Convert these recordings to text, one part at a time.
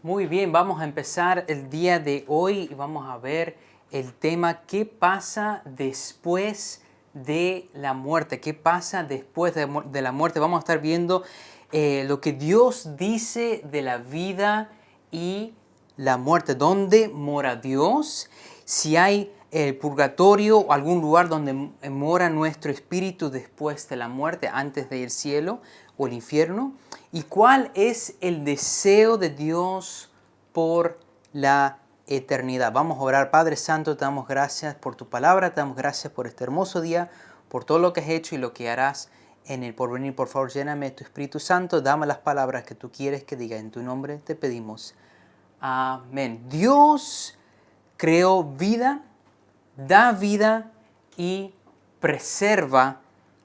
Muy bien, vamos a empezar el día de hoy y vamos a ver el tema ¿qué pasa después de la muerte? ¿Qué pasa después de la muerte? Vamos a estar viendo lo que Dios dice de la vida y la muerte. ¿Dónde mora Dios? Si hay el purgatorio o algún lugar donde mora nuestro espíritu después de la muerte, antes del cielo o el infierno. ¿Y cuál es el deseo de Dios por la eternidad? Vamos a orar. Padre Santo, te damos gracias por tu palabra, te damos gracias por este hermoso día, por todo lo que has hecho y lo que harás en el porvenir. Por favor, lléname de tu Espíritu Santo, dame las palabras que tú quieres que diga. En tu nombre te pedimos. Amén. Dios creó vida, da vida y preserva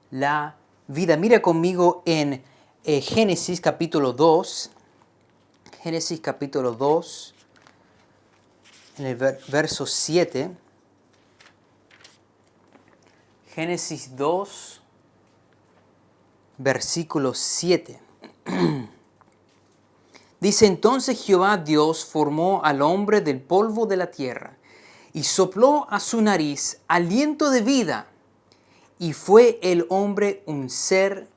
la vida. Mira conmigo en Génesis capítulo 2. Génesis capítulo 2, en el verso 7. Génesis 2, versículo 7. Dice: entonces Jehová Dios formó al hombre del polvo de la tierra y sopló a su nariz aliento de vida, y fue el hombre un ser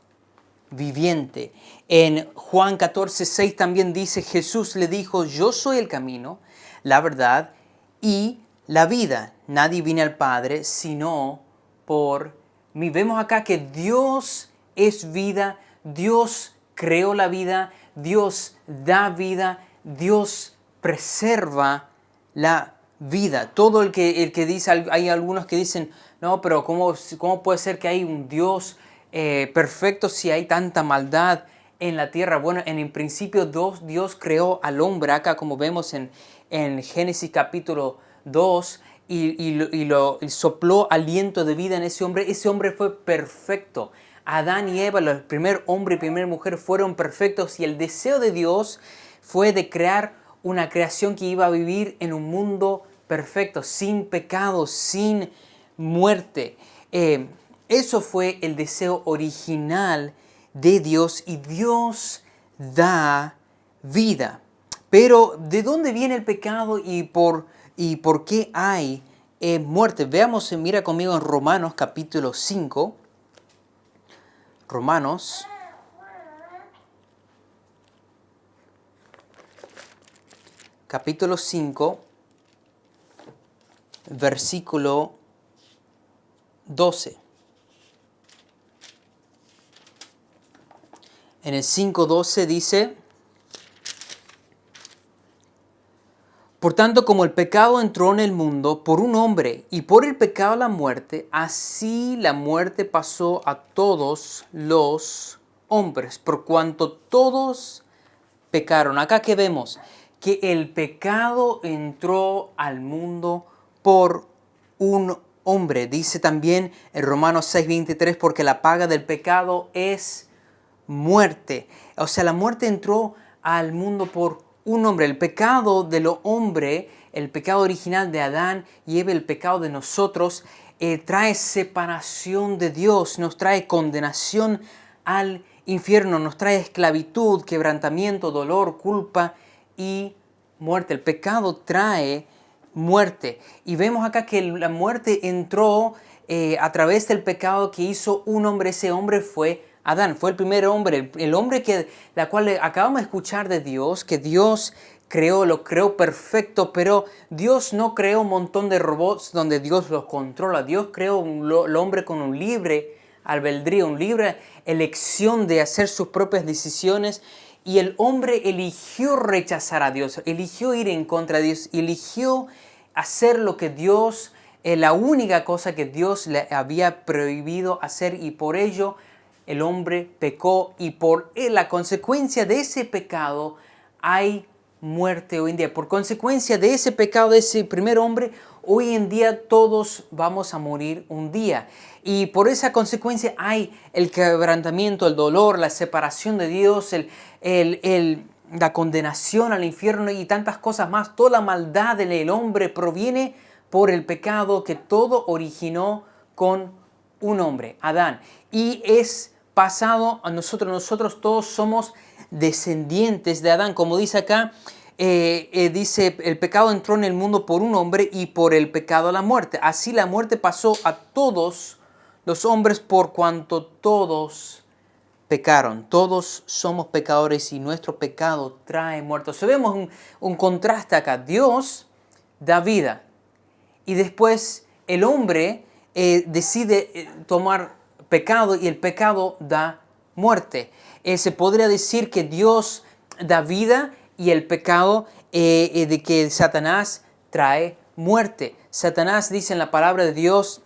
viviente. En Juan 14:6 también dice: Jesús le dijo: yo soy el camino, la verdad y la vida. Nadie viene al Padre sino por mí. Vemos acá que Dios es vida, Dios creó la vida, Dios da vida, Dios preserva la vida. Todo el que dice, hay algunos que dicen, no, pero ¿cómo puede ser que hay un Dios perfecto si hay tanta maldad en la tierra? Bueno, en el principio Dios creó al hombre, acá como vemos en Génesis capítulo 2, y sopló aliento de vida en ese hombre. Ese hombre fue perfecto. Adán y Eva, el primer hombre y primera mujer, fueron perfectos, y el deseo de Dios fue de crear una creación que iba a vivir en un mundo perfecto, sin pecado, sin muerte. Eso fue el deseo original de Dios, y Dios da vida. Pero ¿de dónde viene el pecado y por qué hay muerte? Veamos, mira conmigo en Romanos capítulo 5. Romanos capítulo 5, versículo 12. En el 5:12 dice: por tanto, como el pecado entró en el mundo por un hombre, y por el pecado la muerte, así la muerte pasó a todos los hombres, por cuanto todos pecaron. Acá que vemos que el pecado entró al mundo por un hombre. Dice también en Romanos 6:23, porque la paga del pecado es muerte. O sea, la muerte entró al mundo por un hombre. El pecado de los hombres, el pecado original de Adán y Eva, el pecado de nosotros, trae separación de Dios, nos trae condenación al infierno, nos trae esclavitud, quebrantamiento, dolor, culpa y muerte. El pecado trae muerte. Y vemos acá que la muerte entró a través del pecado que hizo un hombre. Ese hombre fue Adán, fue el primer hombre, el hombre la cual acabamos de escuchar de Dios, que Dios creó, lo creó perfecto, pero Dios no creó un montón de robots donde Dios los controla. Dios creó el hombre con un libre albedrío, una libre elección de hacer sus propias decisiones, y el hombre eligió rechazar a Dios, eligió ir en contra de Dios, eligió hacer lo que Dios, la única cosa que Dios le había prohibido hacer, y por ello el hombre pecó, y por la consecuencia de ese pecado hay muerte hoy en día. Por consecuencia de ese pecado de ese primer hombre, hoy en día todos vamos a morir un día. Y por esa consecuencia hay el quebrantamiento, el dolor, la separación de Dios, la condenación al infierno y tantas cosas más. Toda la maldad del hombre proviene por el pecado que todo originó con un hombre, Adán. Y es pasado a nosotros. Nosotros todos somos descendientes de Adán. Como dice acá dice, el pecado entró en el mundo por un hombre y por el pecado la muerte. Así la muerte pasó a todos los hombres por cuanto todos pecaron. Todos somos pecadores y nuestro pecado trae muerte. So, vemos un contraste acá. Dios da vida y después el hombre decide tomar pecado y el pecado da muerte. Se podría decir que Dios da vida y el pecado de que Satanás trae muerte. Satanás dice en la palabra de Dios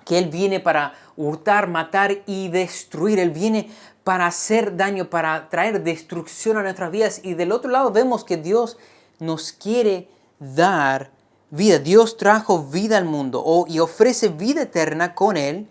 que Él viene para hurtar, matar y destruir. Él viene para hacer daño, para traer destrucción a nuestras vidas. Y del otro lado vemos que Dios nos quiere dar vida. Dios trajo vida al mundo y ofrece vida eterna con Él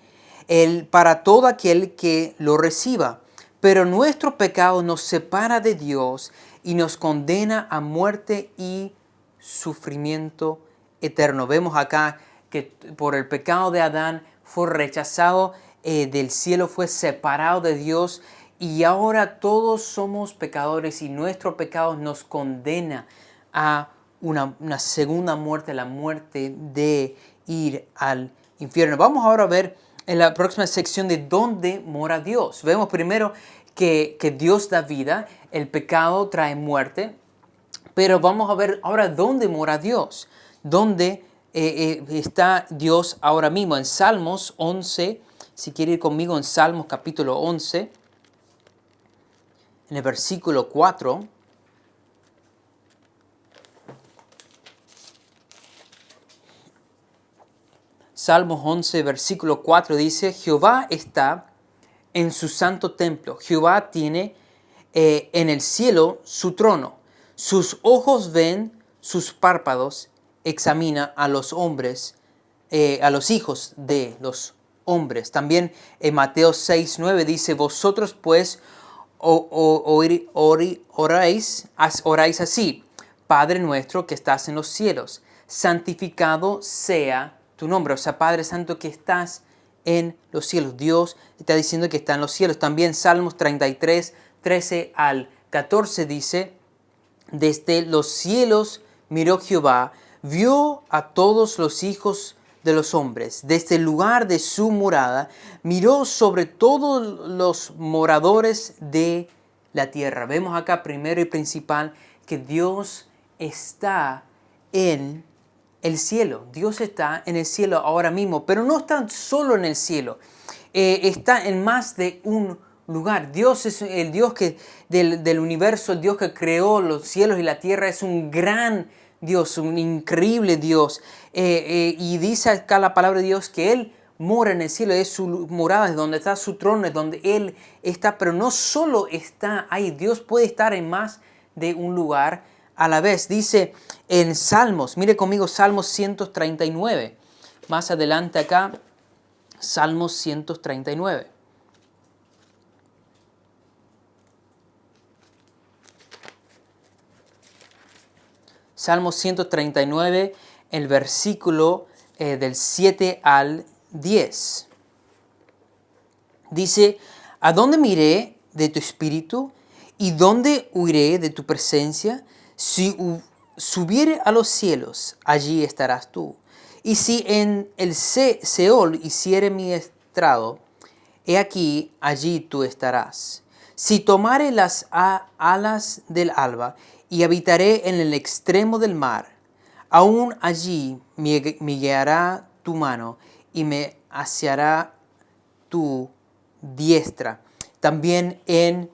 para todo aquel que lo reciba. Pero nuestro pecado nos separa de Dios y nos condena a muerte y sufrimiento eterno. Vemos acá que por el pecado de Adán fue rechazado del cielo, fue separado de Dios y ahora todos somos pecadores y nuestro pecado nos condena a una segunda muerte, la muerte de ir al infierno. Vamos ahora a ver en la próxima sección de dónde mora Dios. Vemos primero que Dios da vida, el pecado trae muerte, pero vamos a ver ahora dónde mora Dios, dónde está Dios ahora mismo. En Salmos 11, si quiere ir conmigo en Salmos capítulo 11, en el versículo 4. Salmos 11, versículo 4 dice, Jehová está en su santo templo. Jehová tiene en el cielo su trono. Sus ojos ven, sus párpados examina a los hombres, a los hijos de los hombres. También en Mateo 6, 9 dice, vosotros pues oráis así, Padre nuestro que estás en los cielos, santificado sea tu nombre. O sea, Padre Santo que estás en los cielos. Dios está diciendo que está en los cielos. También Salmos 33, 13 al 14 dice, desde los cielos miró Jehová, vio a todos los hijos de los hombres. Desde el lugar de su morada, miró sobre todos los moradores de la tierra. Vemos acá primero y principal que Dios está en el cielo. Dios está en el cielo ahora mismo, pero no está solo en el cielo. Está en más de un lugar. Dios es el Dios del universo, el Dios que creó los cielos y la tierra. Es un gran Dios, un increíble Dios. Y dice acá la palabra de Dios que Él mora en el cielo, es su morada, es donde está su trono, es donde Él está. Pero no solo está ahí, Dios puede estar en más de un lugar a la vez. Dice en Salmos, mire conmigo Salmos 139. Más adelante acá, Salmos 139. Salmos 139, el versículo del 7 al 10. Dice, ¿a dónde miré de tu espíritu y dónde huiré de tu presencia? Si subiere a los cielos, allí estarás tú. Y si en el Seol hiciere mi estrado, he aquí, allí tú estarás. Si tomare las alas del alba y habitaré en el extremo del mar, aún allí me guiará tu mano y me asiará tu diestra. También en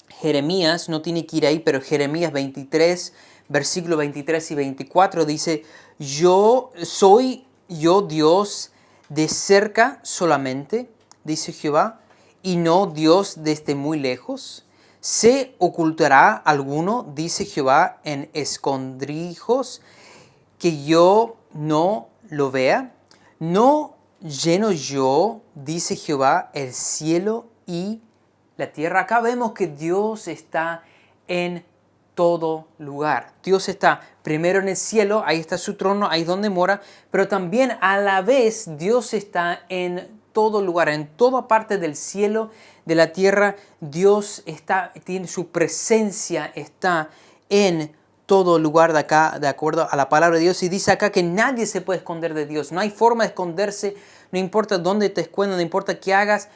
Jeremías, no tiene que ir ahí, pero Jeremías 23, versículos 23 y 24 dice, soy yo Dios de cerca solamente, dice Jehová, y no Dios desde muy lejos. ¿Se ocultará alguno, dice Jehová, en escondrijos, que yo no lo vea? ¿No lleno yo, dice Jehová, el cielo y la tierra? Acá vemos que Dios está en todo lugar. Dios está primero en el cielo, ahí está su trono, ahí es donde mora, pero también a la vez Dios está en todo lugar, en toda parte del cielo, de la tierra. Dios está, tiene su presencia, está en todo lugar de acá, de acuerdo a la palabra de Dios. Y dice acá que nadie se puede esconder de Dios. No hay forma de esconderse, no importa dónde te escondas, no importa qué hagas,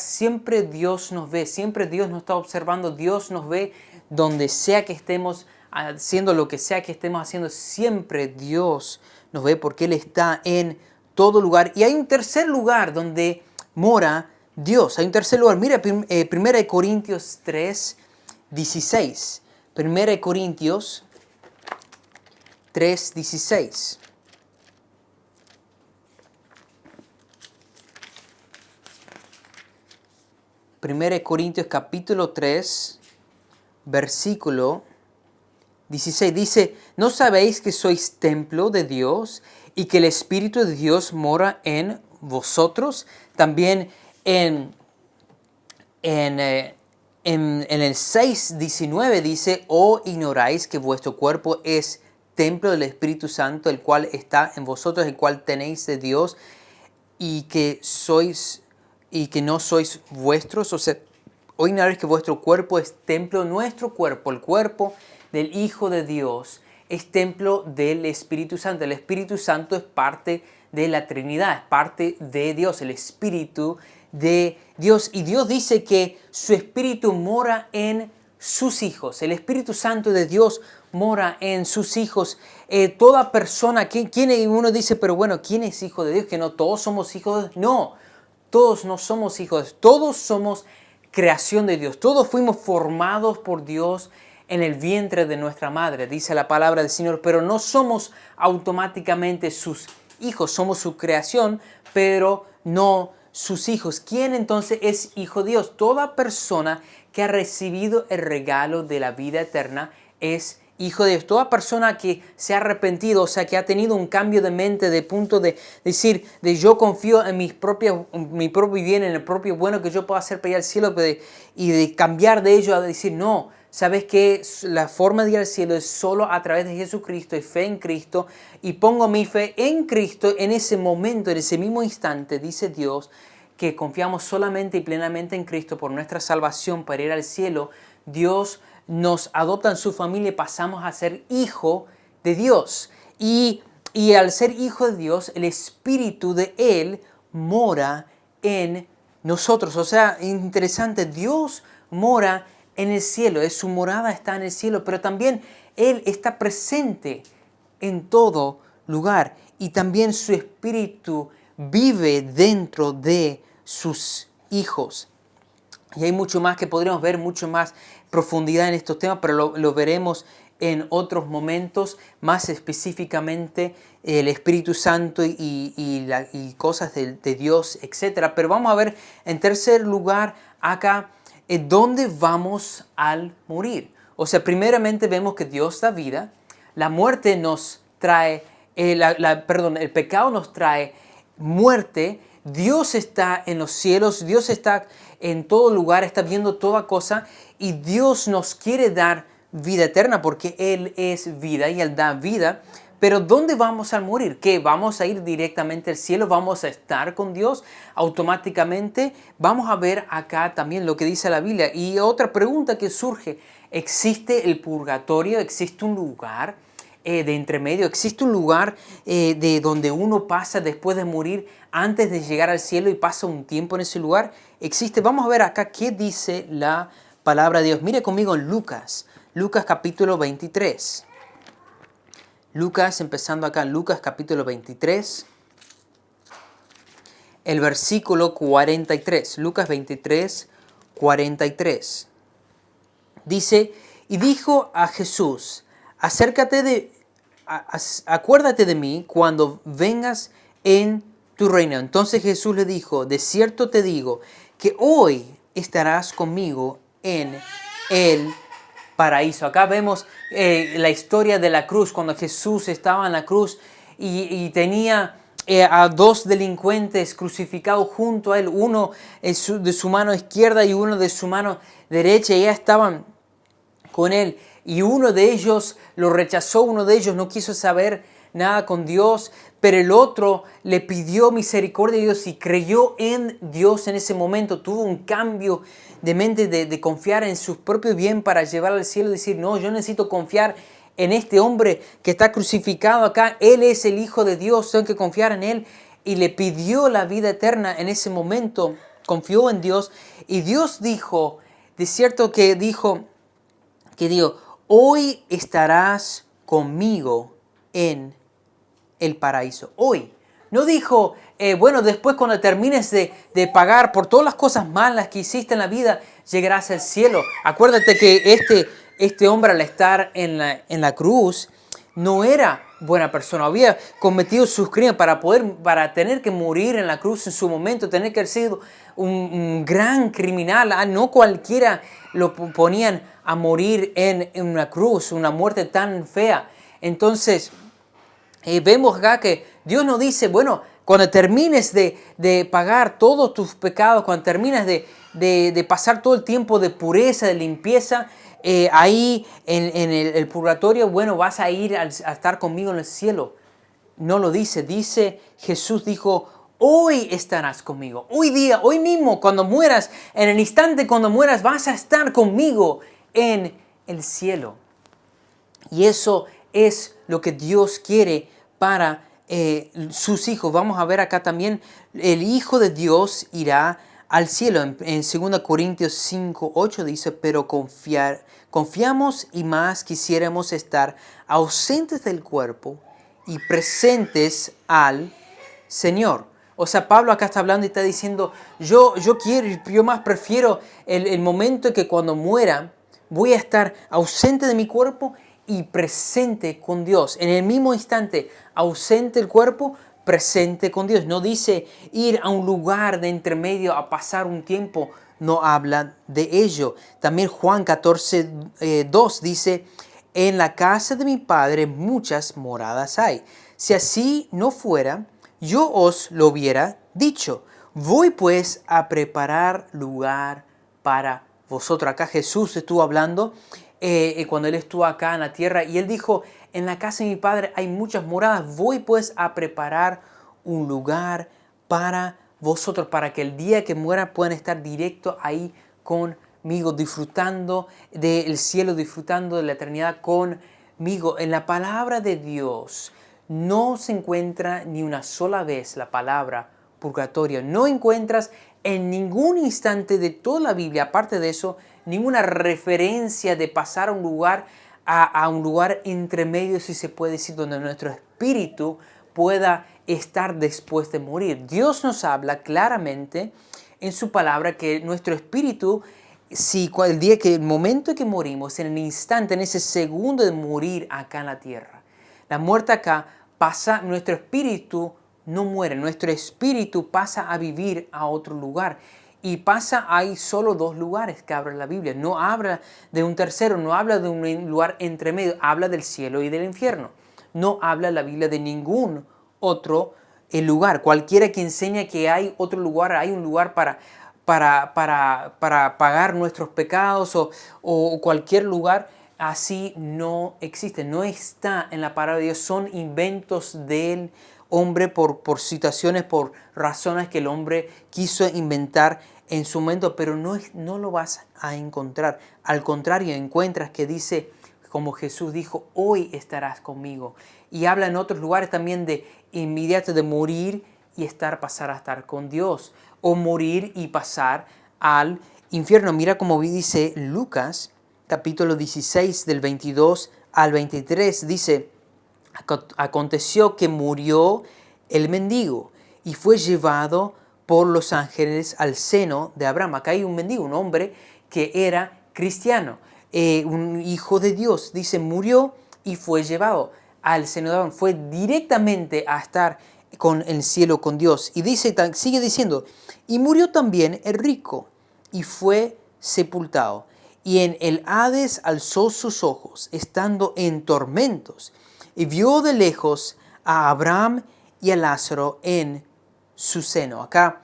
siempre Dios nos ve, siempre Dios nos está observando, Dios nos ve donde sea que estemos haciendo, lo que sea que estemos haciendo, siempre Dios nos ve porque Él está en todo lugar. Y hay un tercer lugar donde mora Dios. Hay un tercer lugar. Mira, 1 Corintios 3, 16. 1 Corintios 3, 16. 1 Corintios capítulo 3, versículo 16. Dice, ¿no sabéis que sois templo de Dios y que el Espíritu de Dios mora en vosotros? También en el 6:19 dice, ¿o ignoráis que vuestro cuerpo es templo del Espíritu Santo, el cual está en vosotros, el cual tenéis de Dios, y que no sois vuestros? O sea, ¿o ignoráis que vuestro cuerpo es templo? Nuestro cuerpo, el cuerpo del Hijo de Dios, es templo del Espíritu Santo. El Espíritu Santo es parte de la Trinidad, es parte de Dios, el Espíritu de Dios. Y Dios dice que su Espíritu mora en sus hijos. El Espíritu Santo de Dios mora en sus hijos. Toda persona, uno dice, pero bueno, ¿quién es hijo de Dios? Que no todos somos hijos de Dios. No, todos no somos hijos de Dios. Todos somos creación de Dios. Todos fuimos formados por Dios en el vientre de nuestra madre, dice la palabra del Señor, pero no somos automáticamente sus hijos, somos su creación, pero no sus hijos. ¿Quién entonces es hijo de Dios? Toda persona que ha recibido el regalo de la vida eterna es hijo de Dios. Toda persona que se ha arrepentido, o sea, que ha tenido un cambio de mente, de punto de decir, de yo confío en mi propio bien, en el propio bueno que yo puedo hacer para ir al cielo, y de cambiar de ello a decir, no, sabes que la forma de ir al cielo es solo a través de Jesucristo y fe en Cristo, y pongo mi fe en Cristo en ese momento, en ese mismo instante, dice Dios, que confiamos solamente y plenamente en Cristo por nuestra salvación para ir al cielo. Dios nos adopta en su familia y pasamos a ser hijo de Dios. Y al ser hijo de Dios, el Espíritu de Él mora en nosotros. O sea, interesante, Dios mora en el cielo, su morada está en el cielo, pero también Él está presente en todo lugar y también su Espíritu vive dentro de sus hijos. Y hay mucho más que podríamos ver, mucho más profundidad en estos temas, pero lo veremos en otros momentos, más específicamente el Espíritu Santo y cosas de Dios, etc. Pero vamos a ver en tercer lugar acá, ¿dónde vamos al morir? O sea, primeramente vemos que Dios da vida, la muerte nos trae, el pecado nos trae muerte. Dios está en los cielos, Dios está en todo lugar, está viendo toda cosa y Dios nos quiere dar vida eterna porque Él es vida y Él da vida. Pero ¿dónde vamos al morir? ¿Qué? ¿Vamos a ir directamente al cielo? ¿Vamos a estar con Dios automáticamente? Vamos a ver acá también lo que dice la Biblia. Y otra pregunta que surge, ¿existe el purgatorio? ¿Existe un lugar de entremedio? ¿Existe un lugar de donde uno pasa después de morir antes de llegar al cielo y pasa un tiempo en ese lugar? Existe. Vamos a ver acá qué dice la palabra de Dios. Mire conmigo en Lucas capítulo 23. Lucas, empezando acá en Lucas capítulo 23, el versículo 43. Lucas 23, 43. Dice, y dijo a Jesús, acuérdate de mí cuando vengas en tu reino. Entonces Jesús le dijo, de cierto te digo, que hoy estarás conmigo en el paraíso. Acá vemos la historia de la cruz, cuando Jesús estaba en la cruz y tenía a dos delincuentes crucificados junto a él, uno de su mano izquierda y uno de su mano derecha, y ya estaban con él. Y uno de ellos lo rechazó, uno de ellos no quiso saber nada con Dios, pero el otro le pidió misericordia de Dios y creyó en Dios en ese momento. Tuvo un cambio de mente de confiar en su propio bien para llevar al cielo y decir, no, yo necesito confiar en este hombre que está crucificado acá. Él es el Hijo de Dios, tengo que confiar en Él. Y le pidió la vida eterna en ese momento, confió en Dios. Y Dios dijo, de cierto que dijo, hoy estarás conmigo en el paraíso. Hoy. No dijo, bueno, después cuando termines de pagar por todas las cosas malas que hiciste en la vida, llegarás al cielo. Acuérdate que este hombre al estar en la cruz no era buena persona. Había cometido sus crímenes para tener que morir en la cruz en su momento, tener que haber sido un gran criminal. No cualquiera lo ponían a morir en una cruz, una muerte tan fea. Entonces, vemos acá que Dios nos dice, bueno, cuando termines de pagar todos tus pecados, cuando termines de pasar todo el tiempo de pureza, de limpieza, ahí en el purgatorio, bueno, vas a ir a estar conmigo en el cielo. No lo dice, Jesús dijo, hoy estarás conmigo, hoy día, hoy mismo, cuando mueras, en el instante cuando mueras, vas a estar conmigo en el cielo. Y eso es lo que Dios quiere para sus hijos. Vamos a ver acá también, el Hijo de Dios irá al cielo. En 2 Corintios 5:8 dice, pero confiamos y más quisiéramos estar ausentes del cuerpo y presentes al Señor. O sea, Pablo acá está hablando y está diciendo, yo más prefiero el momento en que cuando muera voy a estar ausente de mi cuerpo y presente con Dios. En el mismo instante, ausente del cuerpo, presente con Dios. No dice ir a un lugar de entremedio a pasar un tiempo, no habla de ello. También Juan 14:2 dice, en la casa de mi Padre muchas moradas hay. Si así no fuera, yo os lo hubiera dicho. Voy pues a preparar lugar para vosotros. Acá Jesús estuvo hablando cuando Él estuvo acá en la tierra y Él dijo, en la casa de mi Padre hay muchas moradas. Voy pues a preparar un lugar para vosotros, para que el día que mueran puedan estar directo ahí conmigo, disfrutando del cielo, disfrutando de la eternidad conmigo. En la palabra de Dios no se encuentra ni una sola vez la palabra purgatorio. No encuentras en ningún instante de toda la Biblia, aparte de eso, ninguna referencia de pasar a un lugar, a un lugar entre medio, si se puede decir, donde nuestro espíritu pueda estar después de morir. Dios nos habla claramente en su palabra que nuestro espíritu, si el momento que morimos, en el instante, en ese segundo de morir acá en la tierra, la muerte acá pasa, nuestro espíritu no muere, nuestro espíritu pasa a vivir a otro lugar. Y hay solo dos lugares que habla la Biblia. No habla de un tercero, no habla de un lugar entre medio, habla del cielo y del infierno. No habla la Biblia de ningún otro lugar. Cualquiera que enseña que hay otro lugar, hay un lugar para pagar nuestros pecados o cualquier lugar, así no existe, no está en la palabra de Dios. Son inventos del hombre por situaciones, por razones que el hombre quiso inventar en su momento, pero no lo vas a encontrar. Al contrario, encuentras que dice, como Jesús dijo, hoy estarás conmigo. Y habla en otros lugares también de inmediato de morir y pasar a estar con Dios, o morir y pasar al infierno. Mira cómo dice Lucas, capítulo 16, del 22 al 23, dice, aconteció que murió el mendigo y fue llevado por los ángeles al seno de Abraham. Acá hay un mendigo, un hombre que era cristiano, un hijo de Dios. Dice, murió y fue llevado al seno de Abraham. Fue directamente a estar con el cielo con Dios. Y sigue diciendo, y murió también el rico y fue sepultado. Y en el Hades alzó sus ojos, estando en tormentos, y vio de lejos a Abraham y a Lázaro en su seno. Acá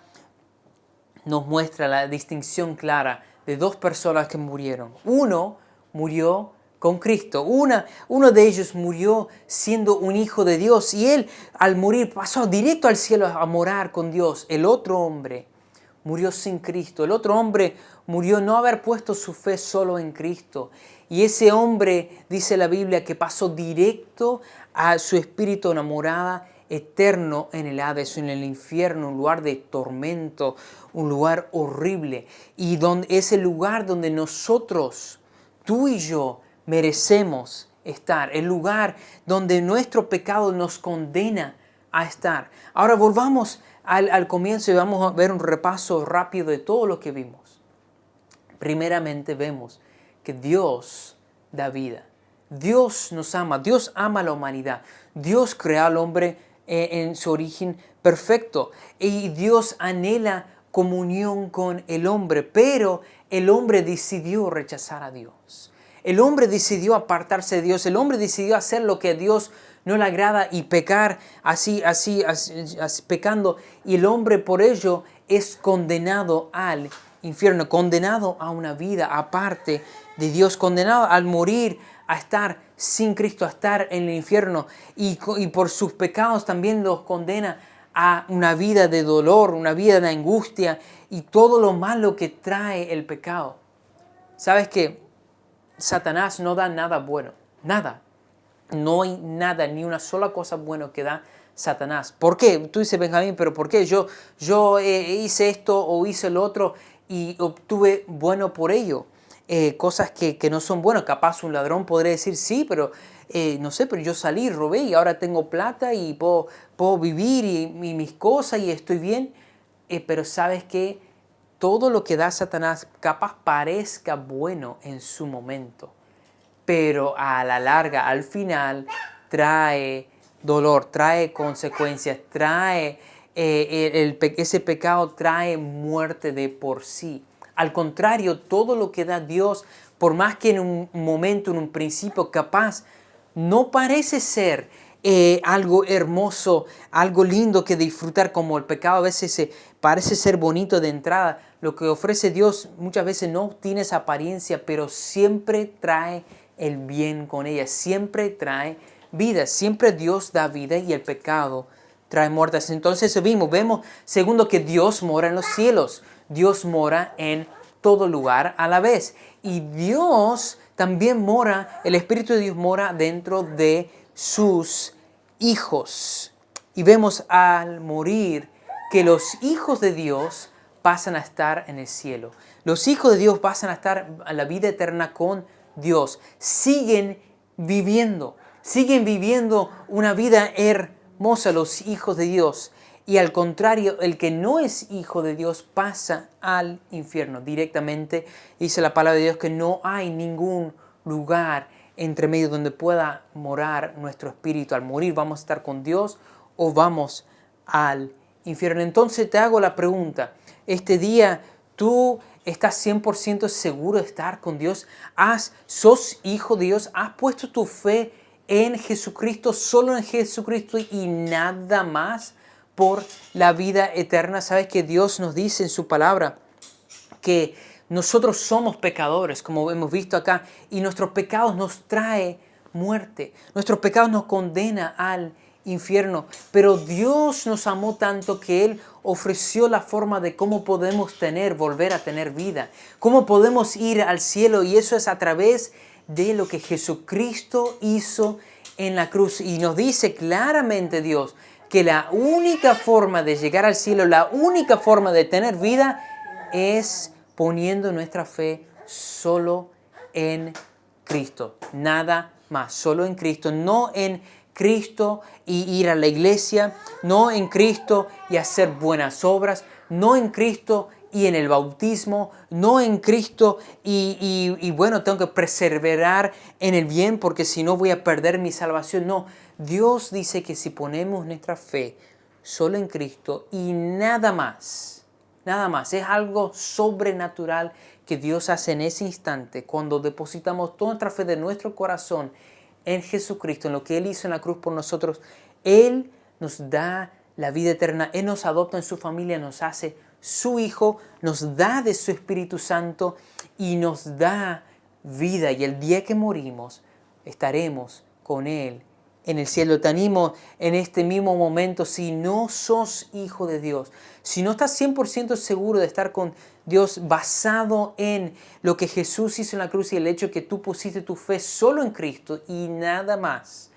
nos muestra la distinción clara de dos personas que murieron. Uno murió con Cristo. Uno de ellos murió siendo un hijo de Dios y él al morir pasó directo al cielo a morar con Dios. El otro hombre murió sin Cristo. El otro hombre murió no haber puesto su fe solo en Cristo. Y ese hombre, dice la Biblia, que pasó directo a su espíritu enamorada eterno en el Hades, en el infierno, un lugar de tormento, un lugar horrible. Y es el lugar donde nosotros, tú y yo, merecemos estar. El lugar donde nuestro pecado nos condena a estar. Ahora volvamos al comienzo y vamos a ver un repaso rápido de todo lo que vimos. Primeramente vemos que Dios da vida. Dios nos ama, Dios ama a la humanidad. Dios creó al hombre en su origen perfecto y Dios anhela comunión con el hombre, pero el hombre decidió rechazar a Dios. El hombre decidió apartarse de Dios, el hombre decidió hacer lo que a Dios no le agrada y pecar así, pecando. Y el hombre por ello es condenado al infierno, condenado a una vida aparte de Dios, condenado al morir, a estar sin Cristo, a estar en el infierno. Y por sus pecados también los condena a una vida de dolor, una vida de angustia y todo lo malo que trae el pecado. ¿Sabes qué? Satanás no da nada bueno, nada. No hay nada, ni una sola cosa buena que da Satanás. ¿Por qué? Tú dices, Benjamín, pero ¿por qué? Yo hice esto o hice lo otro y obtuve bueno por ello. Cosas que no son buenas. Capaz un ladrón podría decir, sí, pero no sé, pero yo salí, robé y ahora tengo plata y puedo vivir y mis cosas y estoy bien. Pero ¿sabes qué? Todo lo que da Satanás capaz parezca bueno en su momento, pero a la larga, al final, trae dolor, trae consecuencias, ese pecado trae muerte de por sí. Al contrario, todo lo que da Dios, por más que en un momento, en un principio capaz, no parece ser algo hermoso, algo lindo que disfrutar, como el pecado a veces parece ser bonito de entrada. Lo que ofrece Dios muchas veces no tiene esa apariencia, pero siempre trae el bien con ella, siempre trae vida, siempre Dios da vida y el pecado trae muerte. Entonces vemos segundo que Dios mora en los cielos, Dios mora en todo lugar a la vez y Dios también mora, el Espíritu de Dios mora dentro de sus hijos. Y vemos al morir que los hijos de Dios pasan a estar en el cielo. Los hijos de Dios pasan a estar a la vida eterna con Dios. Siguen viviendo una vida hermosa los hijos de Dios. Y al contrario, el que no es hijo de Dios pasa al infierno directamente. Dice la palabra de Dios que no hay ningún lugar entre medio donde pueda morar nuestro espíritu. Al morir vamos a estar con Dios o vamos al infierno. Entonces te hago la pregunta, este día tú ¿estás 100% seguro de estar con Dios? ¿Sos hijo de Dios? ¿Has puesto tu fe en Jesucristo, solo en Jesucristo y nada más por la vida eterna? ¿Sabes que Dios nos dice en su palabra que nosotros somos pecadores, como hemos visto acá, y nuestros pecados nos trae muerte? Nuestros pecados nos condena al infierno, pero Dios nos amó tanto que Él ofreció la forma de cómo podemos volver a tener vida, cómo podemos ir al cielo, y eso es a través de lo que Jesucristo hizo en la cruz. Y nos dice claramente Dios que la única forma de llegar al cielo, la única forma de tener vida es poniendo nuestra fe solo en Cristo, nada más, solo en Cristo, no en Cristo y ir a la iglesia, no en Cristo y hacer buenas obras, no en Cristo y en el bautismo, no en Cristo y bueno, tengo que perseverar en el bien porque si no voy a perder mi salvación. No, Dios dice que si ponemos nuestra fe solo en Cristo y nada más, es algo sobrenatural que Dios hace en ese instante cuando depositamos toda nuestra fe de nuestro corazón en Jesucristo, en lo que Él hizo en la cruz por nosotros. Él nos da la vida eterna, Él nos adopta en su familia, nos hace su hijo, nos da de su Espíritu Santo y nos da vida y el día que morimos estaremos con Él en el cielo. Te animo en este mismo momento, si no sos hijo de Dios, si no estás 100% seguro de estar con Dios basado en lo que Jesús hizo en la cruz y el hecho que tú pusiste tu fe solo en Cristo y nada más,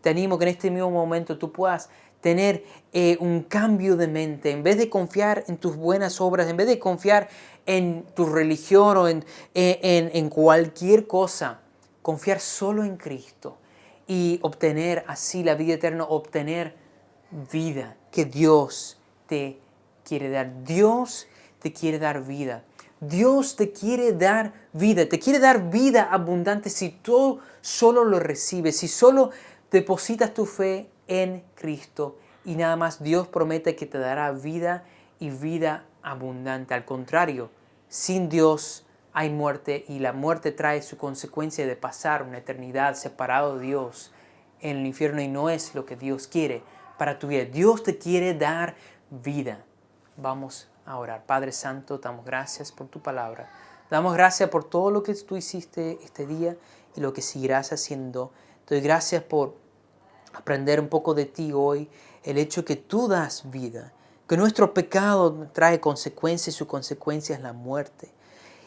te animo que en este mismo momento tú puedas tener un cambio de mente. En vez de confiar en tus buenas obras, en vez de confiar en tu religión o en cualquier cosa, confiar solo en Cristo y obtener así la vida eterna, obtener vida que Dios te quiere dar. Dios te quiere dar vida. Dios te quiere dar vida abundante si tú solo lo recibes, si solo depositas tu fe en Cristo y nada más. Dios promete que te dará vida y vida abundante. Al contrario, sin Dios hay muerte y la muerte trae su consecuencia de pasar una eternidad separado de Dios en el infierno y no es lo que Dios quiere para tu vida. Dios te quiere dar vida. Vamos a orar. Padre Santo, damos gracias por tu palabra. Damos gracias por todo lo que tú hiciste este día y lo que seguirás haciendo. Te doy gracias por aprender un poco de ti hoy, el hecho que tú das vida, que nuestro pecado trae consecuencias y su consecuencia es la muerte.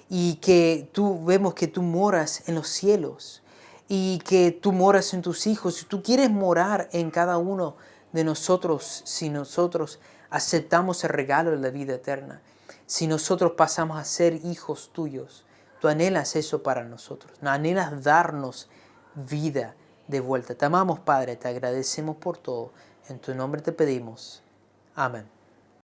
Y que vemos que tú moras en los cielos y que tú moras en tus hijos. Y tú quieres morar en cada uno de nosotros si nosotros aceptamos el regalo de la vida eterna. Si nosotros pasamos a ser hijos tuyos, tú anhelas eso para nosotros. Anhelas darnos vida de vuelta. Te amamos, Padre, te agradecemos por todo. En tu nombre te pedimos. Amén.